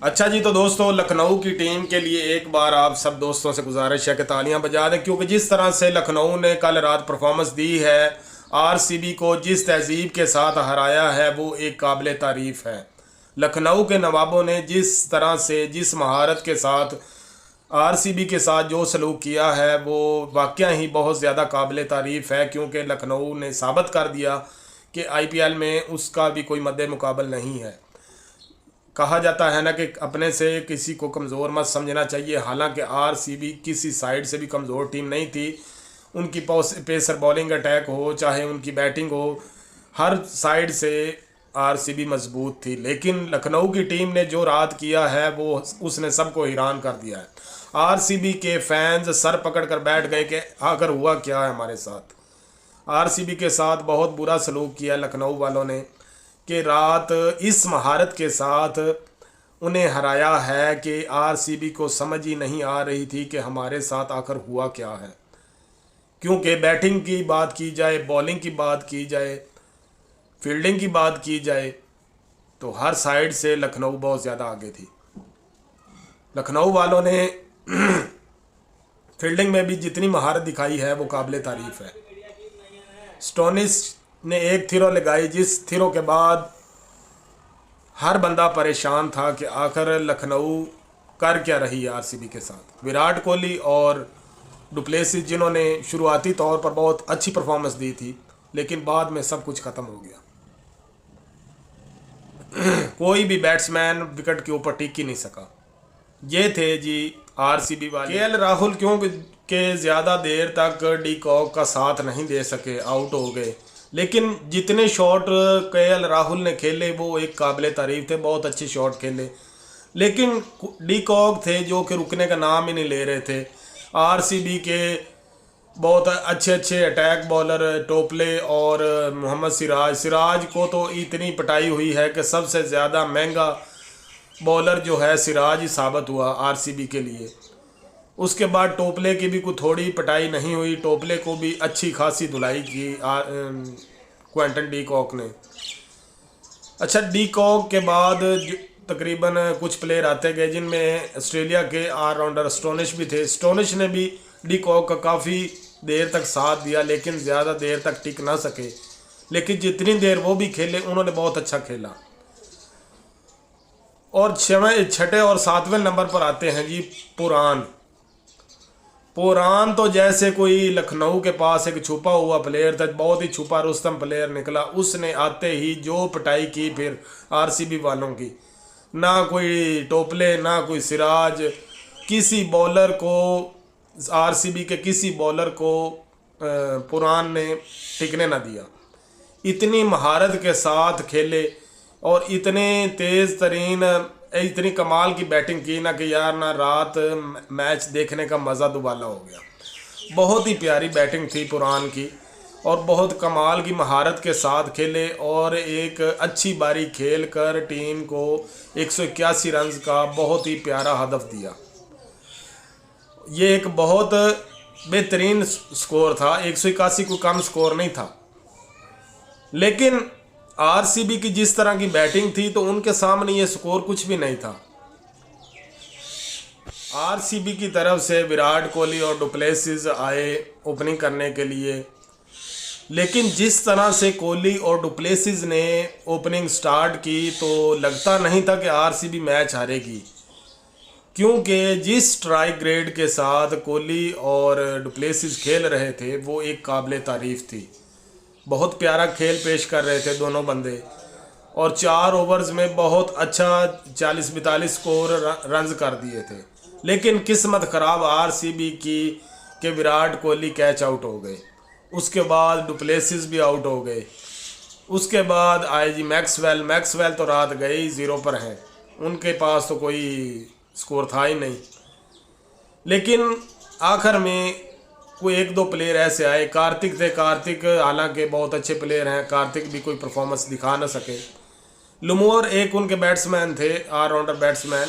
अच्छा जी, तो दोस्तों लखनऊ की टीम के लिए एक बार आप सब दोस्तों से गुजारिश है कि तालियां बजा दें, क्योंकि जिस तरह से लखनऊ ने कल रात परफॉर्मेंस दी है, आरसीबी को जिस तहजीब के साथ हराया है वो एक काबिल तारीफ़ है। लखनऊ के नवाबों ने जिस तरह से जिस महारत के साथ आरसीबी के साथ जो सलूक किया है वो वाकया ही बहुत ज़्यादा काबिल तारीफ़ है, क्योंकि लखनऊ ने साबित कर दिया कि आईपीएल में उसका भी कोई मद्दे मुकाबल नहीं है। कहा जाता है ना कि अपने से किसी को कमज़ोर मत समझना चाहिए। हालांकि आरसीबी किसी साइड से भी कमज़ोर टीम नहीं थी। उनकी पेसर बॉलिंग अटैक हो चाहे उनकी बैटिंग हो, हर साइड से आरसीबी मजबूत थी। लेकिन लखनऊ की टीम ने जो रात किया है वो उसने सबको हैरान कर दिया है। आरसीबी के फैंस सर पकड़ कर बैठ गए कि आखिर हुआ क्या है हमारे साथ। आरसीबी के साथ बहुत बुरा सलूक किया लखनऊ वालों ने कि रात इस महारत के साथ उन्हें हराया है कि आरसीबी को समझ ही नहीं आ रही थी कि हमारे साथ आखिर हुआ क्या है। क्योंकि बैटिंग की बात की जाए, बॉलिंग की बात की जाए, फील्डिंग की बात की जाए, तो हर साइड से लखनऊ बहुत ज़्यादा आगे थी। लखनऊ वालों ने फील्डिंग में भी जितनी महारत दिखाई है वो काबिल तारीफ़ है। स्टोनिस ने एक थ्रो लगाई, जिस थ्रो के बाद हर बंदा परेशान था कि आखिर लखनऊ कर क्या रही है आरसीबी के साथ। विराट कोहली और डुप्लेसिस जिन्होंने शुरुआती तौर पर बहुत अच्छी परफॉर्मेंस दी थी, लेकिन बाद में सब कुछ ख़त्म हो गया। कोई भी बैट्समैन विकेट के ऊपर टिक ही नहीं सका। ये थे जी आरसीबी वाले। केएल राहुल क्योंकि ज़्यादा देर तक डी कॉक का साथ नहीं दे सके, आउट हो गए। लेकिन जितने शॉट केएल राहुल ने खेले वो एक काबिल तारीफ़ थे, बहुत अच्छे शॉट खेले। लेकिन डी कॉक थे जो कि रुकने का नाम ही नहीं ले रहे थे। आरसीबी के बहुत अच्छे अच्छे अटैक बॉलर टोपले और मोहम्मद सिराज को तो इतनी पिटाई हुई है कि सबसे ज़्यादा महंगा बॉलर जो है सिराज ही साबित हुआ आरसीबी के लिए। उसके बाद टोपले की भी कोई थोड़ी पिटाई नहीं हुई, टोपले को भी अच्छी खासी धुलाई की क्विंटन डी कॉक ने। अच्छा, डी कॉक के बाद तकरीबन कुछ प्लेयर आते गए जिनमें ऑस्ट्रेलिया के ऑलराउंडर स्टोनिश भी थे। स्टोनिश ने भी डी कॉक का काफ़ी देर तक साथ दिया, लेकिन ज़्यादा देर तक टिक ना सके। लेकिन जितनी देर वो भी खेले उन्होंने बहुत अच्छा खेला। और छठे और सातवें नंबर पर आते हैं जी पुरान तो जैसे कोई लखनऊ के पास एक छुपा हुआ प्लेयर था, बहुत ही छुपा रुस्तम प्लेयर निकला। उसने आते ही जो पिटाई की फिर आरसीबी वालों की, ना कोई टोपले ना कोई सिराज, किसी बॉलर को आरसीबी के किसी बॉलर को पुरान ने टिकने ना दिया। इतनी महारत के साथ खेले और इतने तेज़ तरीन इतनी कमाल की बैटिंग की ना कि यार ना रात मैच देखने का मज़ा दुबाला हो गया। बहुत ही प्यारी बैटिंग थी पुरान की और बहुत कमाल की महारत के साथ खेले और एक अच्छी बारी खेल कर टीम को 181 रन का बहुत ही प्यारा हदफ दिया। ये एक बहुत बेहतरीन स्कोर था, 181 को कम स्कोर नहीं था। लेकिन आरसीबी की जिस तरह की बैटिंग थी तो उनके सामने ये स्कोर कुछ भी नहीं था। आरसीबी की तरफ से विराट कोहली और डुप्लेसिस आए ओपनिंग करने के लिए, लेकिन जिस तरह से कोहली और डुप्लेसिस ने ओपनिंग स्टार्ट की तो लगता नहीं था कि आरसीबी मैच हारेगी, क्योंकि जिस स्ट्राइक ग्रेड के साथ कोहली और डुप्लेसिस खेल रहे थे वो एक काबिल तारीफ़ थी। बहुत प्यारा खेल पेश कर रहे थे दोनों बंदे और 4 ओवर्स में बहुत अच्छा 40-42 स्कोर रन्स कर दिए थे। लेकिन किस्मत ख़राब आरसीबी की कि विराट कोहली कैच आउट हो गए। उसके बाद डुप्लेसिस भी आउट हो गए। उसके बाद आए जी मैक्सवेल तो रात गई 0 पर हैं, उनके पास तो कोई स्कोर था ही नहीं। लेकिन आखिर में कोई 1-2 प्लेयर ऐसे आए। कार्तिक थे, कार्तिक हालांकि बहुत अच्छे प्लेयर हैं, कार्तिक भी कोई परफॉर्मेंस दिखा ना सके। लुमोर एक उनके बैट्समैन थे, ऑलराउंडर बैट्समैन,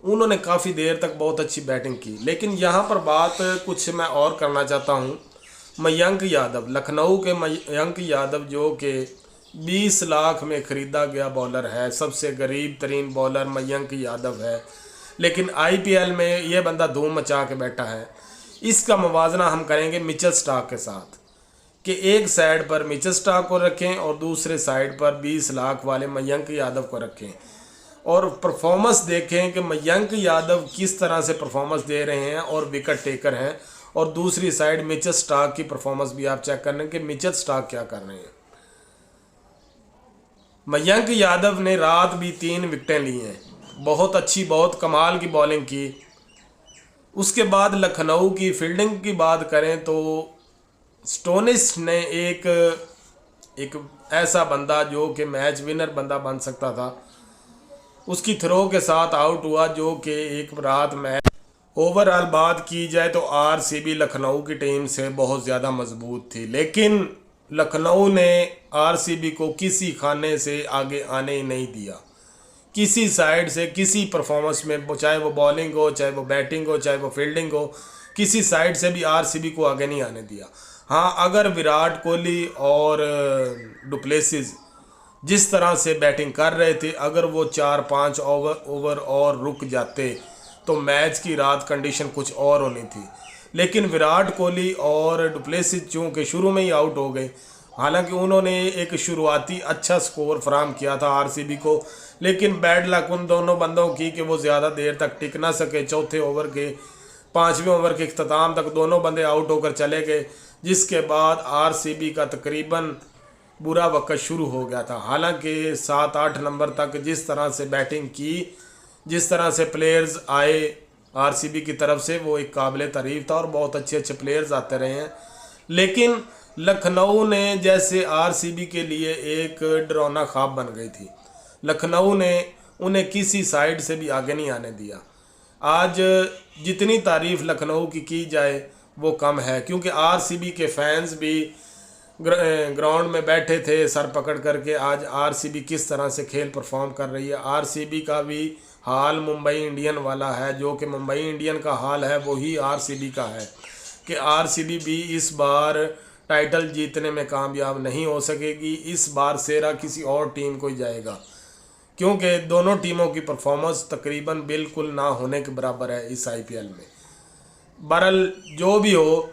उन्होंने काफ़ी देर तक बहुत अच्छी बैटिंग की। लेकिन यहाँ पर बात कुछ मैं और करना चाहता हूँ। मयंक यादव, लखनऊ के मयंक यादव जो कि 20 लाख में ख़रीदा गया बॉलर है, सबसे गरीब तरीन बॉलर मयंक यादव है, लेकिन आईपीएल में ये बंदा धूम मचा के बैठा है। इसका मुवाजना हम करेंगे मिचेल स्टार्क के साथ कि एक साइड पर मिचेल स्टार्क को रखें और दूसरे साइड पर 20 लाख वाले मयंक यादव को रखें और परफॉर्मेंस देखें कि मयंक यादव किस तरह से परफॉर्मेंस दे रहे हैं और विकेट टेकर हैं, और दूसरी साइड मिचेल स्टार्क की परफॉर्मेंस भी आप चेक कर लें कि मिचेल स्टार्क क्या कर रहे हैं। मयंक यादव ने रात भी 3 विकेटें ली हैं, बहुत अच्छी बहुत कमाल की बॉलिंग की। उसके बाद लखनऊ की फील्डिंग की बात करें तो स्टोनिस ने एक ऐसा बंदा जो कि मैच विनर बंदा बन सकता था, उसकी थ्रो के साथ आउट हुआ, जो कि एक रात मैच। ओवरऑल बात की जाए तो आरसीबी लखनऊ की टीम से बहुत ज़्यादा मजबूत थी, लेकिन लखनऊ ने आरसीबी को किसी खाने से आगे आने ही नहीं दिया, किसी साइड से किसी परफॉर्मेंस में, चाहे वो बॉलिंग हो, चाहे वो बैटिंग हो, चाहे वो फील्डिंग हो, किसी साइड से भी आरसीबी को आगे नहीं आने दिया। हाँ, अगर विराट कोहली और डुप्लेसिस जिस तरह से बैटिंग कर रहे थे, अगर वो 4-5 ओवर और रुक जाते तो मैच की रात कंडीशन कुछ और होनी थी, लेकिन विराट कोहली और डुप्लेसिस चूँकि शुरू में ही आउट हो गए, हालांकि उन्होंने एक शुरुआती अच्छा स्कोर फराहम किया था आरसीबी को, लेकिन बैड लक उन दोनों बंदों की कि वो ज़्यादा देर तक टिक ना सके। चौथे ओवर के 5वें ओवर के इख्तिताम तक दोनों बंदे आउट होकर चले गए, जिसके बाद आरसीबी का तकरीबन बुरा वक्त शुरू हो गया था। हालांकि 7-8 नंबर तक जिस तरह से बैटिंग की, जिस तरह से प्लेयर्स आए आरसीबी की तरफ से, वो एक काबिल तारीफ़ था और बहुत अच्छे अच्छे प्लेयर्स आते रहे हैं। लेकिन लखनऊ ने जैसे आरसीबी के लिए एक डरावना ख्वाब बन गई थी, लखनऊ ने उन्हें किसी साइड से भी आगे नहीं आने दिया। आज जितनी तारीफ़ लखनऊ की जाए वो कम है, क्योंकि आरसीबी के फैंस भी ग्राउंड में बैठे थे सर पकड़ करके। आज आरसीबी किस तरह से खेल परफॉर्म कर रही है, आरसीबी का भी हाल मुंबई इंडियन वाला है, जो कि मुंबई इंडियन का हाल है वही आरसीबी का है, कि आरसीबी भी इस बार टाइटल जीतने में कामयाब नहीं हो सकेगी। इस बार सेरा किसी और टीम को ही जाएगा, क्योंकि दोनों टीमों की परफॉर्मेंस तकरीबन बिल्कुल ना होने के बराबर है इस आईपीएल में। बहरहाल जो भी हो,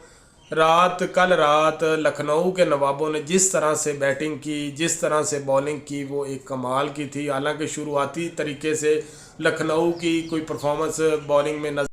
कल रात लखनऊ के नवाबों ने जिस तरह से बैटिंग की, जिस तरह से बॉलिंग की, वो एक कमाल की थी। हालांकि शुरुआती तरीके से लखनऊ की कोई परफॉर्मेंस बॉलिंग में